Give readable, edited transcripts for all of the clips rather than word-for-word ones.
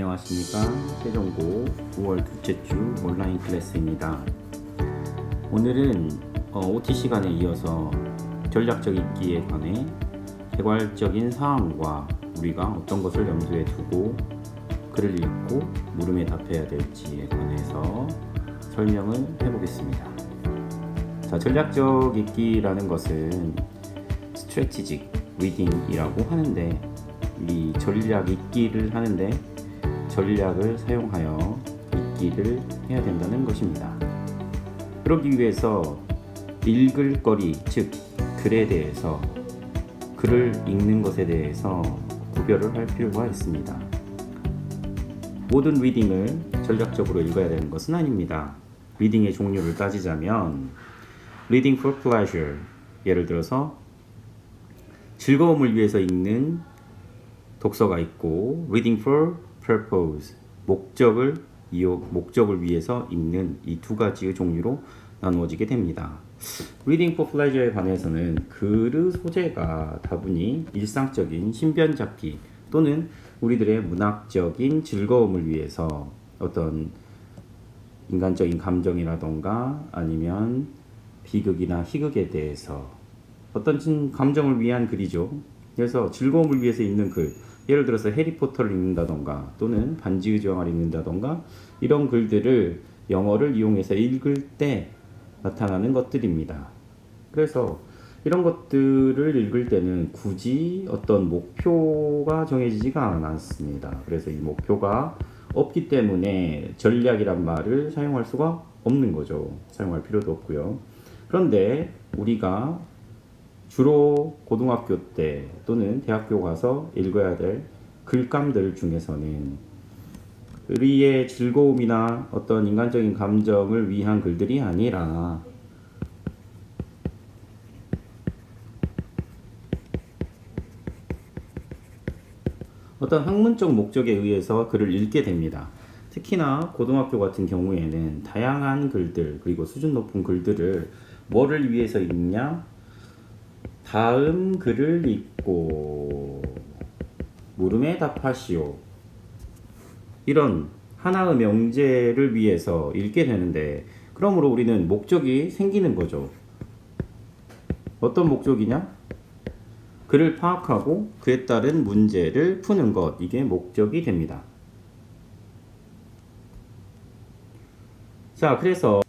안녕하십니까. 세종고 9월 둘째 주 온라인 클래스입니다. 오늘은 OT 시간에 이어서 전략적 읽기에 관해 개괄적인 사항과 우리가 어떤 것을 염두에 두고 글을 읽고 물음에 답해야 될지에 관해서 설명을 해보겠습니다. 자, 전략적 읽기라는 것은 strategic reading이라고 하는데, 이 전략 읽기를 하는데 전략을 사용하여 읽기를 해야 된다는 것입니다. 그러기 위해서 읽을 거리, 즉 글에 대해서, 글을 읽는 것에 대해서 구별을 할 필요가 있습니다. 모든 리딩을 전략적으로 읽어야 되는 것은 아닙니다. 리딩의 종류를 따지자면 reading for pleasure, 예를 들어서 즐거움을 위해서 읽는 독서가 있고, reading for purpose, 목적을 위해서 읽는 이 두 가지의 종류로 나누어지게 됩니다. reading for pleasure에 관해서는 글의 소재가 다분히 일상적인 신변잡기 또는 우리들의 문학적인 즐거움을 위해서 어떤 인간적인 감정이라던가 아니면 비극이나 희극에 대해서 어떤 감정을 위한 글이죠. 그래서 즐거움을 위해서 읽는 글, 예를 들어서 해리포터를 읽는다던가 또는 반지의 제왕을 읽는다던가 이런 글들을 영어를 이용해서 읽을 때 나타나는 것들입니다. 그래서 이런 것들을 읽을 때는 굳이 어떤 목표가 정해지지가 않습니다. 그래서 이 목표가 없기 때문에 전략이란 말을 사용할 수가 없는 거죠. 사용할 필요도 없고요. 그런데 우리가 주로 고등학교 때 또는 대학교 가서 읽어야 될 글감들 중에서는 우리의 즐거움이나 어떤 인간적인 감정을 위한 글들이 아니라 어떤 학문적 목적에 의해서 글을 읽게 됩니다. 특히나 고등학교 같은 경우에는 다양한 글들, 그리고 수준 높은 글들을 뭐를 위해서 읽냐? 다음 글을 읽고 물음에 답하시오, 이런 하나의 명제를 위해서 읽게 되는데, 그러므로 우리는 목적이 생기는 거죠. 어떤 목적이냐? 글을 파악하고 그에 따른 문제를 푸는 것, 이게 목적이 됩니다. 자, 그래서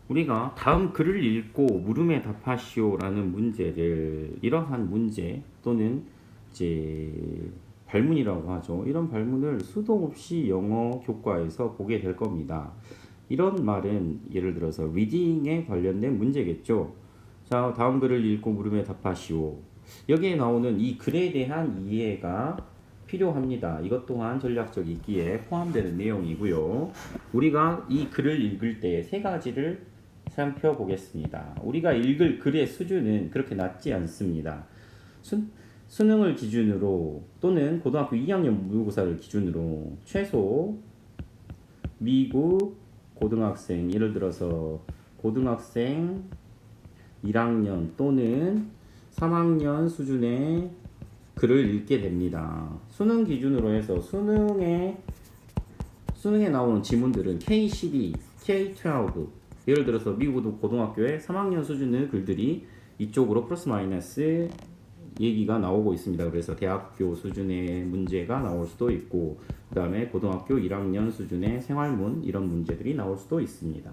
우리가 다음 글을 읽고 물음에 답하시오라는 문제를, 이러한 문제 또는 이제 발문이라고 하죠. 이런 발문을 수도 없이 영어 교과에서 보게 될 겁니다. 이런 말은 예를 들어서 리딩에 관련된 문제겠죠. 자, 다음 글을 읽고 물음에 답하시오. 여기에 나오는 이 글에 대한 이해가 필요합니다. 이것 또한 전략적 읽기에 포함되는 내용이고요. 우리가 이 글을 읽을 때 세 가지를 살펴보겠습니다. 우리가 읽을 글의 수준은 그렇게 낮지 않습니다. 수능을 기준으로 또는 고등학교 2학년 모의고사를 기준으로 최소 미국 고등학생, 예를 들어서 고등학생 1학년 또는 3학년 수준의 글을 읽게 됩니다. 수능 기준으로 해서 수능에 나오는 지문들은 K12, K12, 예를 들어서 미국 고등학교의 3학년 수준의 글들이 이쪽으로 플러스 마이너스 얘기가 나오고 있습니다. 그래서 대학교 수준의 문제가 나올 수도 있고, 그 다음에 고등학교 1학년 수준의 생활문, 이런 문제들이 나올 수도 있습니다.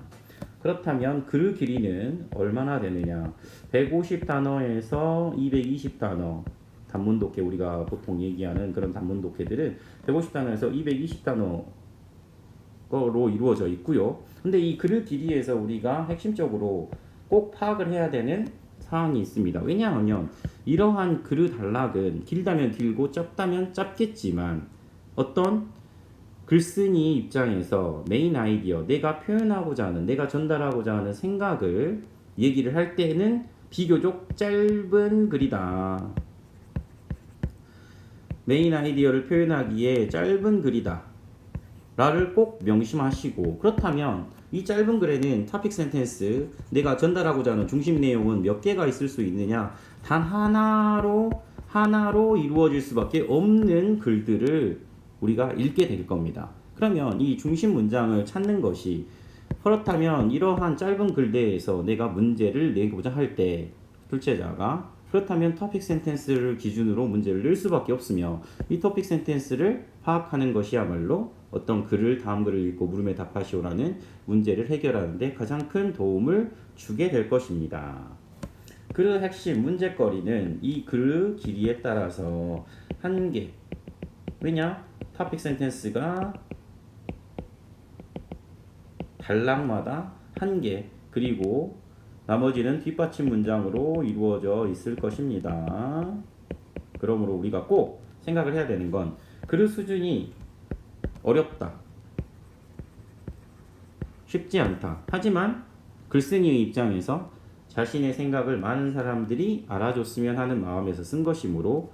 그렇다면 글 길이는 얼마나 되느냐? 150단어에서 220단어, 단문 독해, 우리가 보통 얘기하는 그런 단문 독해들은 150단어에서 220단어로 이루어져 있고요. 근데 이 글 길이에서 우리가 핵심적으로 꼭 파악을 해야 되는 사항이 있습니다. 왜냐하면 이러한 글의 단락은 길다면 길고 짧다면 짧겠지만, 어떤 글쓴이 입장에서 메인 아이디어, 내가 표현하고자 하는, 내가 전달하고자 하는 생각을 얘기를 할 때는 비교적 짧은 글이다. 메인 아이디어를 표현하기에 짧은 글이다 라를 꼭 명심하시고, 그렇다면 이 짧은 글에는 토픽 센텐스, 내가 전달하고자 하는 중심 내용은 몇 개가 있을 수 있느냐? 단 하나로 이루어질 수밖에 없는 글들을 우리가 읽게 될 겁니다. 그러면 이 중심 문장을 찾는 것이, 그렇다면 이러한 짧은 글대에서 내가 문제를 내고자 할 때 출제자가, 그렇다면 토픽 센텐스를 기준으로 문제를 낼 수밖에 없으며, 이 토픽 센텐스를 파악하는 것이야말로 어떤 글을, 다음 글을 읽고 물음에 답하시오라는 문제를 해결하는데 가장 큰 도움을 주게 될 것입니다. 글의 핵심 문제거리는 이 글의 길이에 따라서 한 개, 왜냐? 토픽 센텐스가 단락마다 한 개, 그리고 나머지는 뒷받침 문장으로 이루어져 있을 것입니다. 그러므로 우리가 꼭 생각을 해야 되는 건, 글의 수준이 어렵다, 쉽지 않다, 하지만 글쓴이의 입장에서 자신의 생각을 많은 사람들이 알아줬으면 하는 마음에서 쓴 것이므로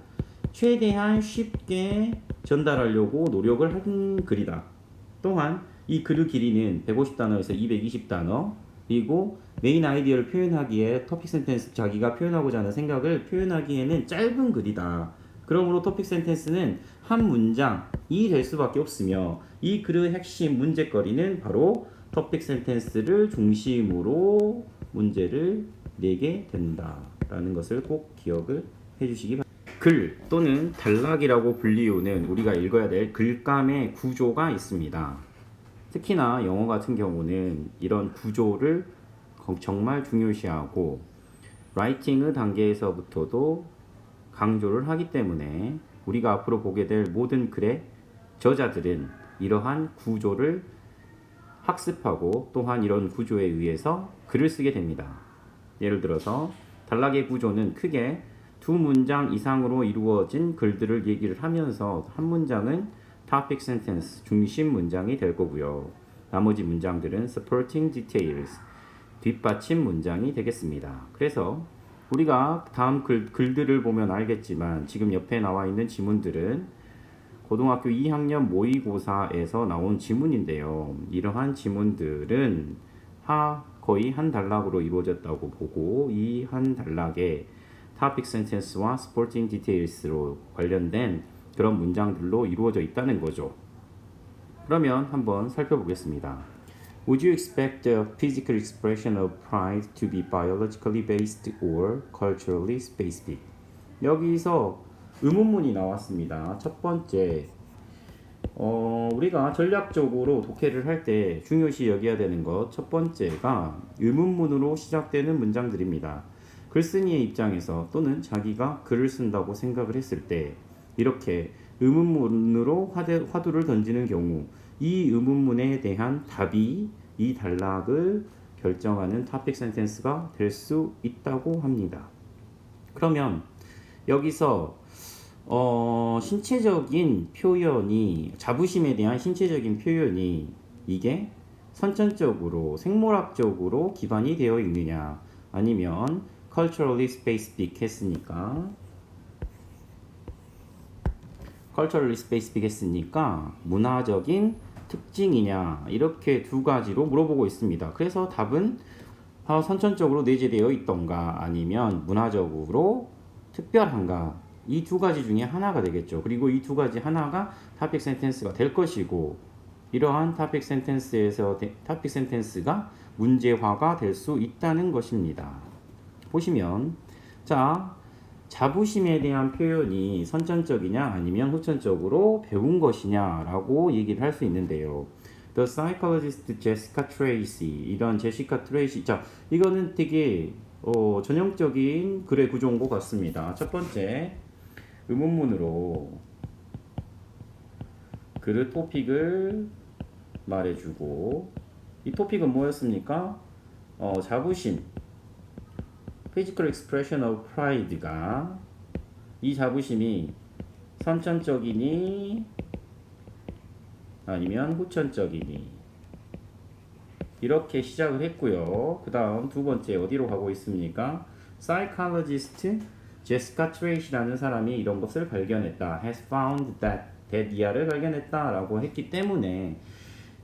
최대한 쉽게 전달하려고 노력을 한 글이다. 또한 이 글의 길이는 150단어에서 220단어, 그리고 메인 아이디어를 표현하기에, 토픽 센텐스, 자기가 표현하고자 하는 생각을 표현하기에는 짧은 글이다. 그러므로 토픽 센텐스는 한 문장이 될 수밖에 없으며, 이 글의 핵심 문제거리는 바로 토픽 센텐스를 중심으로 문제를 내게 된다라는 것을 꼭 기억을 해주시기 바랍니다. 글 또는 단락이라고 불리우는 우리가 읽어야 될 글감의 구조가 있습니다. 특히나 영어 같은 경우는 이런 구조를 정말 중요시하고 라이팅의 단계에서부터도 강조를 하기 때문에 우리가 앞으로 보게 될 모든 글의 저자들은 이러한 구조를 학습하고 또한 이런 구조에 의해서 글을 쓰게 됩니다. 예를 들어서 단락의 구조는 크게 두 문장 이상으로 이루어진 글들을 얘기를 하면서 한 문장은 topic sentence, 중심 문장이 될 거고요. 나머지 문장들은 supporting details, 뒷받침 문장이 되겠습니다. 그래서 우리가 다음 글들을 보면 알겠지만 지금 옆에 나와 있는 지문들은 고등학교 2학년 모의고사에서 나온 지문인데요. 이러한 지문들은 거의 한 단락으로 이루어졌다고 보고, 이 한 단락에 topic sentence와 supporting details로 관련된 그런 문장들로 이루어져 있다는 거죠. 그러면 한번 살펴보겠습니다. Would you expect the physical expression of pride to be biologically based or culturally specific? 여기서 의문문이 나왔습니다. 첫 번째, 우리가 전략적으로 독해를 할 때 중요시 여겨야 되는 것 첫 번째가 의문문으로 시작되는 문장들입니다. 글쓴이의 입장에서 또는 자기가 글을 쓴다고 생각을 했을 때 이렇게 의문문으로 화두를 던지는 경우, 이 의문문에 대한 답이 이 단락을 결정하는 토픽 센텐스가 될 수 있다고 합니다. 그러면 여기서 신체적인 표현이, 자부심에 대한 신체적인 표현이 이게 선천적으로 생물학적으로 기반이 되어 있느냐, 아니면 culturally specific 했으니까 문화적인 특징이냐, 이렇게 두 가지로 물어보고 있습니다. 그래서 답은 선천적으로 내재되어 있던가 아니면 문화적으로 특별한가, 이 두 가지 중에 하나가 되겠죠. 그리고 이 두 가지 하나가 토픽 센텐스가 될 것이고, 이러한 토픽 센텐스가 문제화가 될 수 있다는 것입니다. 보시면, 자, 자부심에 대한 표현이 선천적이냐 아니면 후천적으로 배운 것이냐라고 얘기를 할 수 있는데요. The psychologist Jessica Tracy, 이런 제시카 트레이시, 자, 이거는 되게 전형적인 글의 구조인 것 같습니다. 첫 번째, 의문문으로 글의 토픽을 말해주고, 이 토픽은 뭐였습니까? 자부심, physical expression of pride가, 이 자부심이 선천적이니 아니면 후천적이니, 이렇게 시작을 했고요. 그 다음 두 번째 어디로 가고 있습니까? Psychologist Jessica Tracy라는 사람이 이런 것을 발견했다. has found that 이하를 발견했다 라고 했기 때문에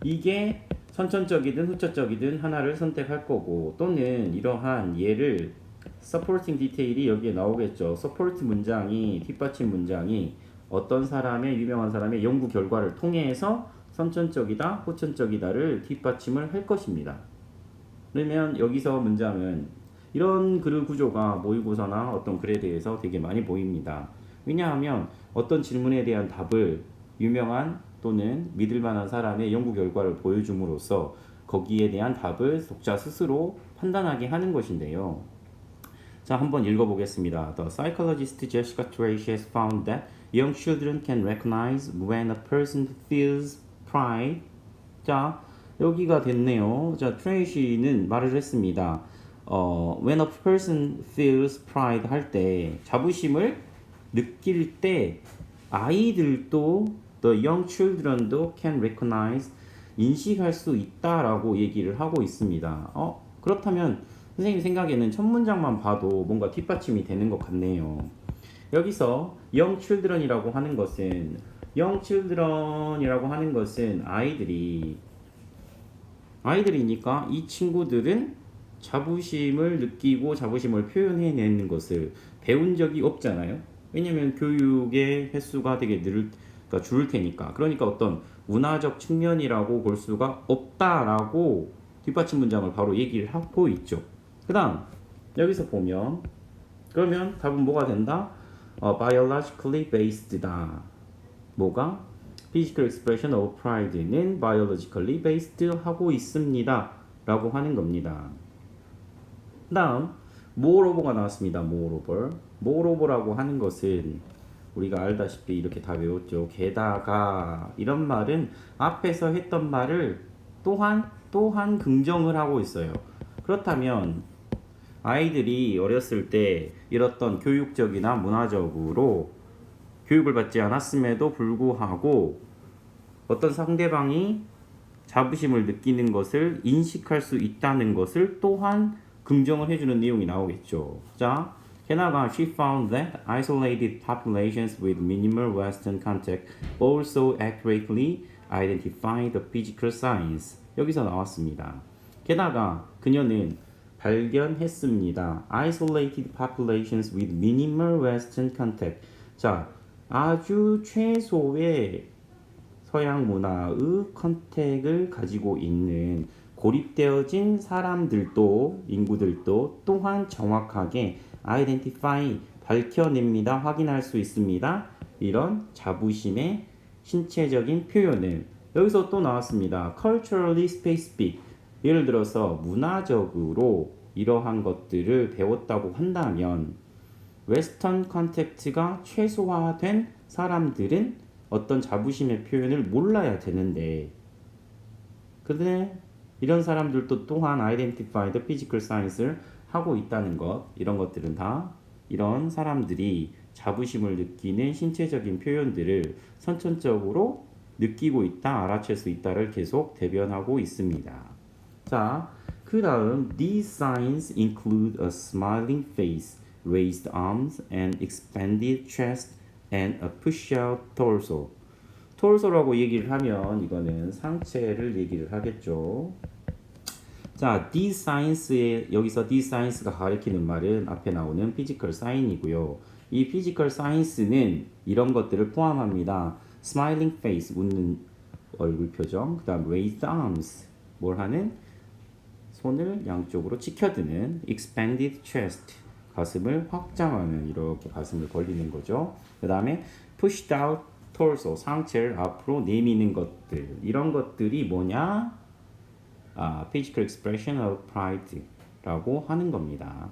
이게 선천적이든 후천적이든 하나를 선택할 거고, 또는 이러한 예를 supporting detail이 여기에 나오겠죠. support 문장이, 뒷받침 문장이 어떤 사람의 유명한 사람의 연구 결과를 통해서 선천적이다, 호천적이다를 뒷받침을 할 것입니다. 그러면 여기서 문장은 이런 글 구조가 모의고사나 어떤 글에 대해서 되게 많이 보입니다. 왜냐하면 어떤 질문에 대한 답을 유명한 또는 믿을 만한 사람의 연구 결과를 보여줌으로써 거기에 대한 답을 독자 스스로 판단하게 하는 것인데요. 자, 한번 읽어보겠습니다. The psychologist Jessica Tracy has found that young children can recognize when a person feels pride. 자, 여기가 됐네요. 자, 트레이시는 말을 했습니다. When a person feels pride 할 때, 자부심을 느낄 때, 아이들도, the young children도 can recognize, 인식할 수 있다라고 얘기를 하고 있습니다. 그렇다면 선생님 생각에는 첫 문장만 봐도 뭔가 뒷받침이 되는 것 같네요. 여기서 young children이라고 하는 것은 아이들이니까 이 친구들은 자부심을 느끼고 자부심을 표현해내는 것을 배운 적이 없잖아요. 왜냐면 교육의 횟수가 되게 그러니까 줄을 테니까. 그러니까 어떤 문화적 측면이라고 볼 수가 없다라고 뒷받침 문장을 바로 얘기를 하고 있죠. 그 다음 여기서 보면 그러면 답은 뭐가 된다? biologically based다. 뭐가? physical expression of pride는 biologically based 하고 있습니다 라고 하는 겁니다. 그 다음 moreover가 나왔습니다. moreover라고 하는 것은 우리가 알다시피 이렇게 다 외웠죠. 게다가 이런 말은 앞에서 했던 말을 또한 긍정을 하고 있어요. 그렇다면 아이들이 어렸을 때 이렇던 교육적이나 문화적으로 교육을 받지 않았음에도 불구하고 어떤 상대방이 자부심을 느끼는 것을 인식할 수 있다는 것을 또한 긍정을 해주는 내용이 나오겠죠. 자, 게다가 she found that isolated populations with minimal Western contact also accurately identify the physical signs. 여기서 나왔습니다. 게다가 그녀는 발견했습니다. Isolated populations with minimal Western contact. 자, 아주 최소의 서양 문화의 컨택을 가지고 있는 고립되어진 사람들도 인구들도 또한 정확하게 identify 밝혀냅니다. 확인할 수 있습니다. 이런 자부심의 신체적인 표현을 여기서 또 나왔습니다. culturally specific. 예를 들어서 문화적으로 이러한 것들을 배웠다고 한다면 웨스턴 컨택트가 최소화된 사람들은 어떤 자부심의 표현을 몰라야 되는데 근데 이런 사람들도 또한 identify the physical signs를 하고 있다는 것 이런 것들은 다 이런 사람들이 자부심을 느끼는 신체적인 표현들을 선천적으로 느끼고 있다, 알아챌 수 있다를 계속 대변하고 있습니다. 자, 그 다음 These signs include a smiling face, raised arms, an expanded chest, and a push-out torso. torso라고 얘기를 하면 이거는 상체를 얘기를 하겠죠. 자, these signs에 여기서 these signs가 가리키는 말은 앞에 나오는 physical sign이고요. 이 physical signs는 이런 것들을 포함합니다. smiling face, 웃는 얼굴 표정, 그 다음 raised arms, 뭘 하는? 손을 양쪽으로 치켜드는 expanded chest, 가슴을 확장하는 이렇게 가슴을 벌리는 거죠. 그 다음에 pushed out torso, 상체를 앞으로 내미는 것들, 이런 것들이 뭐냐? physical expression of pride라고 하는 겁니다.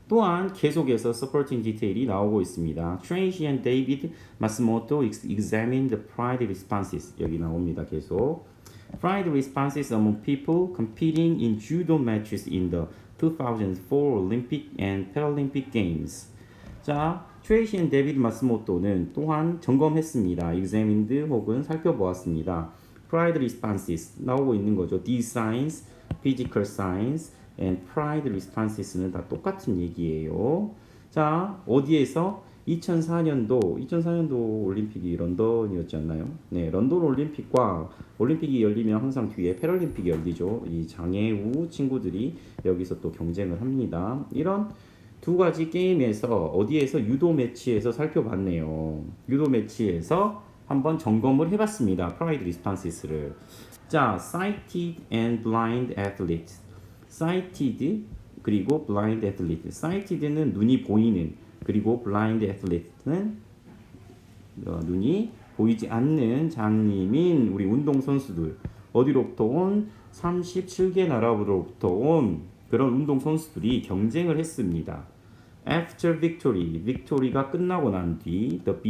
또한 계속해서 supporting detail이 나오고 있습니다. Tracy and David Matsumoto examined the pride responses. 여기 나옵니다. 계속. Pride responses among people competing in judo matches in the 2004 Olympic and Paralympic Games. 자, 트레이시 앤 데이비드 마스모토는 또한 점검했습니다. examined 혹은 살펴보았습니다. Pride responses 나오고 있는 거죠. These signs, physical signs, and pride responses는 다 똑같은 얘기예요. 자, 어디에서? 2004년도 올림픽이 런던이었지 않나요? 네, 런던 올림픽과 올림픽이 열리면 항상 뒤에 패럴림픽이 열리죠. 이 장애우 친구들이 여기서 또 경쟁을 합니다. 이런 두 가지 게임에서 어디에서 유도 매치에서 살펴봤네요. 유도 매치에서 한번 점검을 해봤습니다. Pride Responses를. 자, sighted and blind athletes. sighted 그리고 blind athlete. sighted는 눈이 보이는, 그리고 blind athlete는 눈이 보이지 않는 장님인 우리 운동선수들. 어디로부터 온? 37개 나라로부터 온 그런 운동선수들이 경쟁을 했습니다. After victory, victory가 끝나고 난 뒤, the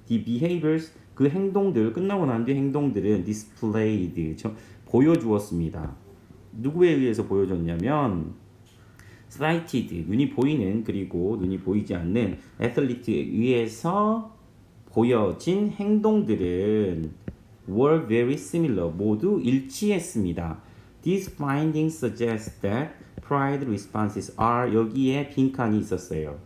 behaviors, 그 행동들, 끝나고 난 뒤 행동들은 displayed, 보여주었습니다. 누구에 의해서 보여줬냐면 sighted, 눈이 보이는 그리고 눈이 보이지 않는 athlete에 의해서 보여진 행동들은 were very similar, 모두 일치했습니다. These findings suggest that pride responses are, 여기에 빈칸이 있었어요.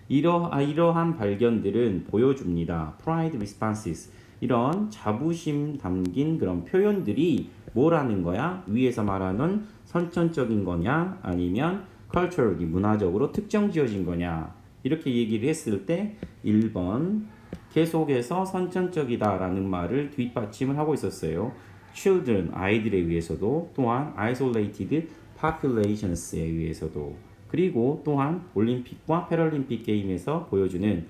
이러한 발견들은 보여줍니다. pride responses, 이런 자부심 담긴 그런 표현들이 뭐라는 거야? 위에서 말하는 선천적인 거냐, 아니면 culturally, 문화적으로 특정 지어진 거냐, 이렇게 얘기를 했을 때 1번 계속해서 선천적이다 라는 말을 뒷받침을 하고 있었어요. children, 아이들에 의해서도, 또한 isolated populations에 의해서도, 그리고 또한 올림픽과 패럴림픽 게임에서 보여주는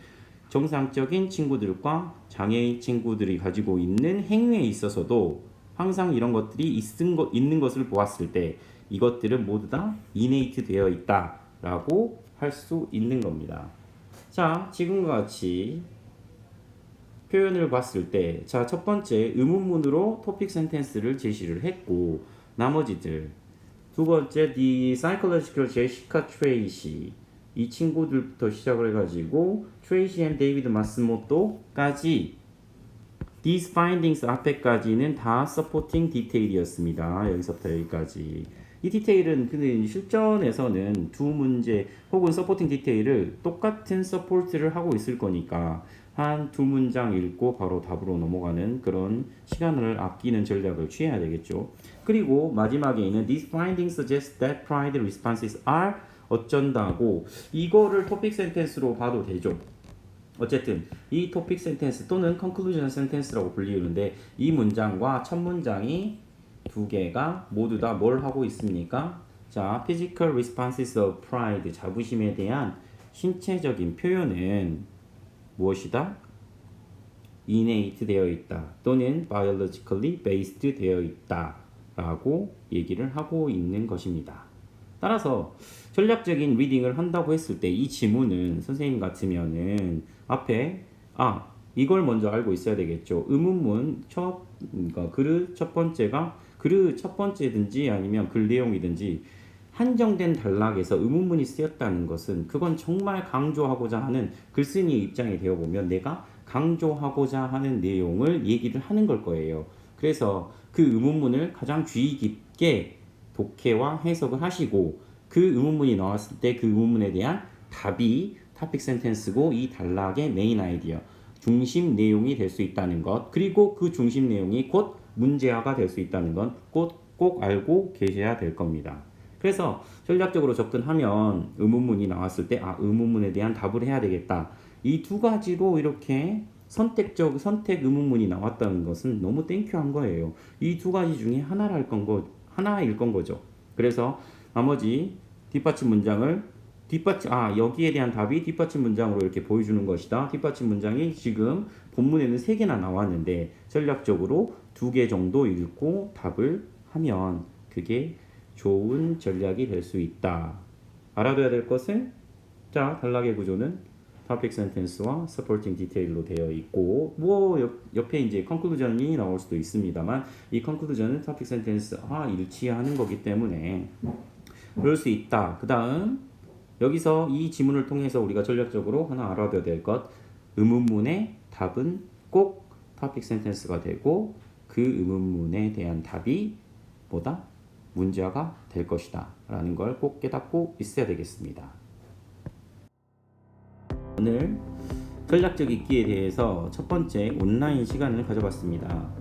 정상적인 친구들과 장애인 친구들이 가지고 있는 행위에 있어서도 항상 이런 것들이 있는 것을 보았을 때 이것들은 모두 다 innate 되어 있다 라고 할 수 있는 겁니다. 자, 지금과 같이 표현을 봤을 때, 자, 첫 번째 의문문으로 토픽 센텐스를 제시를 했고, 나머지들, 두 번째 the psychological Jessica Tracy, 이 친구들부터 시작을 해가지고 트레이시 앤 데이비드 마스모토까지, these findings 앞에까지는 다 supporting detail이었습니다. 여기서부터 여기까지. 이 디테일은 근데 실전에서는 두 문제 혹은 서포팅 디테일을 똑같은 서포트를 하고 있을 거니까 한 두 문장 읽고 바로 답으로 넘어가는 그런 시간을 아끼는 전략을 취해야 되겠죠. 그리고 마지막에 있는 these findings suggest that pride responses are 어쩐다고, 이거를 토픽 센텐스로 봐도 되죠. 어쨌든 이 토픽 센텐스 또는 conclusion sentence라고 불리우는데, 이 문장과 첫 문장이 두 개가 모두 다 뭘 하고 있습니까? 자, physical responses of pride, 자부심에 대한 신체적인 표현은 무엇이다? innate 되어 있다, 또는 biologically based 되어 있다 라고 얘기를 하고 있는 것입니다. 따라서 전략적인 리딩을 한다고 했을 때 이 지문은 선생님 같으면은 앞에 이걸 먼저 알고 있어야 되겠죠. 의문문 그러니까 글 첫 번째가 글 첫 번째든지 아니면 글 내용이든지 한정된 단락에서 의문문이 쓰였다는 것은 그건 정말 강조하고자 하는 글쓴이의 입장이 되어 보면 내가 강조하고자 하는 내용을 얘기를 하는 걸 거예요. 그래서 그 의문문을 가장 주의 깊게 독해와 해석을 하시고, 그 의문문이 나왔을 때 그 의문문에 대한 답이 토픽 센텐스고 이 단락의 메인 아이디어, 중심 내용이 될 수 있다는 것, 그리고 그 중심 내용이 곧 문제화가 될 수 있다는 건 꼭 알고 계셔야 될 겁니다. 그래서 전략적으로 접근하면 의문문이 나왔을 때 의문문에 대한 답을 해야 되겠다. 이 두 가지로 이렇게 선택 의문문이 나왔다는 것은 너무 땡큐한 거예요. 이 두 가지 중에 하나일 건 거죠. 그래서 나머지 뒷받침 문장을 여기에 대한 답이 뒷받침 문장으로 이렇게 보여주는 것이다. 뒷받침 문장이 지금 본문에는 3개나 나왔는데 전략적으로 2개 정도 읽고 답을 하면 그게 좋은 전략이 될 수 있다. 알아둬야 될 것은, 자, 단락의 구조는 topic sentence와 supporting detail로 되어 있고, 옆에 이제 conclusion이 나올 수도 있습니다만, 이 conclusion은 topic sentence와 일치하는 거기 때문에 그럴 수 있다. 그 다음, 여기서 이 지문을 통해서 우리가 전략적으로 하나 알아둬야 될 것, 의문문의 답은 꼭 topic sentence가 되고, 그 의문문에 대한 답이 문제화가 될 것이다 라는 걸 꼭 깨닫고 있어야 되겠습니다. 오늘 전략적 읽기에 대해서 첫 번째 온라인 시간을 가져봤습니다.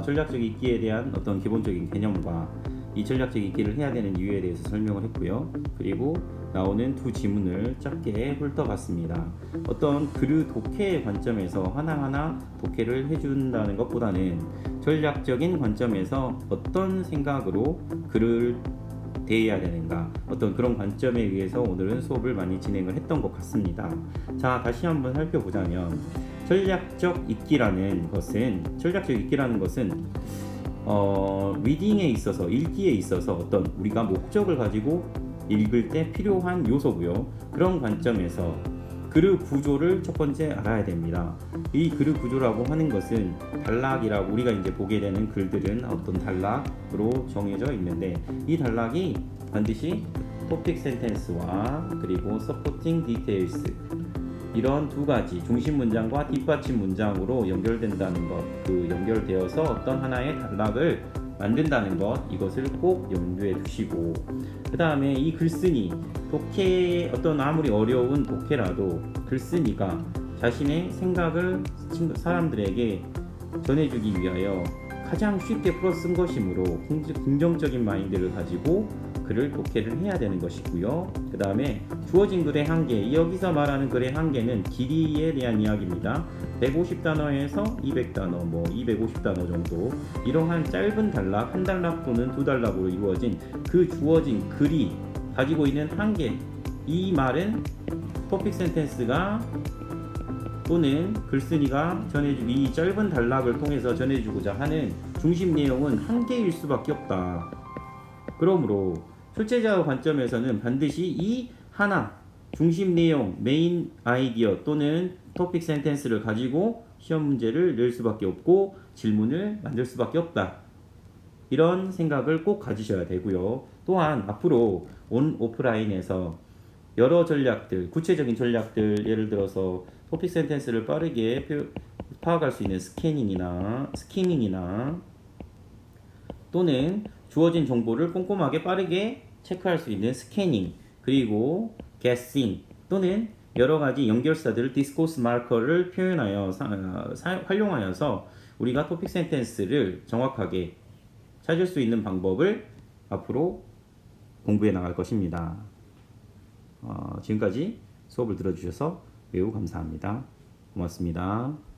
전략적 읽기에 대한 어떤 기본적인 개념과 이 전략적 읽기를 해야 되는 이유에 대해서 설명을 했고요. 그리고 나오는 두 지문을 짧게 훑어봤습니다. 어떤 글의 독해의 관점에서 하나하나 독해를 해준다는 것보다는 전략적인 관점에서 어떤 생각으로 글을 대해야 되는가, 어떤 그런 관점에 의해서 오늘은 수업을 많이 진행을 했던 것 같습니다. 자, 다시 한번 살펴보자면 전략적 읽기라는 것은 리딩에 있어서, 읽기에 있어서 어떤 우리가 목적을 가지고 읽을 때 필요한 요소고요. 그런 관점에서 글의 구조를 첫 번째 알아야 됩니다. 이 글의 구조라고 하는 것은 단락이라고, 우리가 이제 보게 되는 글들은 어떤 단락으로 정해져 있는데, 이 단락이 반드시 토픽 센텐스와 그리고 서포팅 디테일스, 이런 두 가지 중심 문장과 뒷받침 문장으로 연결된다는 것, 연결되어서 어떤 하나의 단락을 만든다는 것, 이것을 꼭 염두에 두시고, 그 다음에 이 글쓰기, 독해, 어떤 아무리 어려운 독해라도 글쓰기가 자신의 생각을 사람들에게 전해주기 위하여 가장 쉽게 풀어 쓴 것이므로 긍정적인 마인드를 가지고 글을 독해를 해야 되는 것이고요. 그 다음에 주어진 글의 한계, 여기서 말하는 글의 한계는 길이에 대한 이야기입니다. 150단어에서 200단어, 250단어 정도, 이러한 짧은 단락, 한 단락 또는 두 단락으로 이루어진 그 주어진 글이 가지고 있는 한계, 이 말은 토픽 센텐스가 또는 글쓴이가 전해주기, 이 짧은 단락을 통해서 전해주고자 하는 중심 내용은 한계일 수밖에 없다. 그러므로 출제자의 관점에서는 반드시 이 하나, 중심 내용, 메인 아이디어 또는 토픽 센텐스를 가지고 시험 문제를 낼 수밖에 없고 질문을 만들 수밖에 없다. 이런 생각을 꼭 가지셔야 되고요. 또한 앞으로 오프라인에서 여러 전략들, 구체적인 전략들, 예를 들어서 토픽 센텐스를 빠르게 파악할 수 있는 스캐닝이나 또는 주어진 정보를 꼼꼼하게 빠르게 체크할 수 있는 스캐닝, 그리고 guessing 또는 여러 가지 연결사들, 디스코스 마커를 표현하여 활용하여서 우리가 토픽 센텐스를 정확하게 찾을 수 있는 방법을 앞으로 공부해 나갈 것입니다. 지금까지 수업을 들어주셔서 매우 감사합니다. 고맙습니다.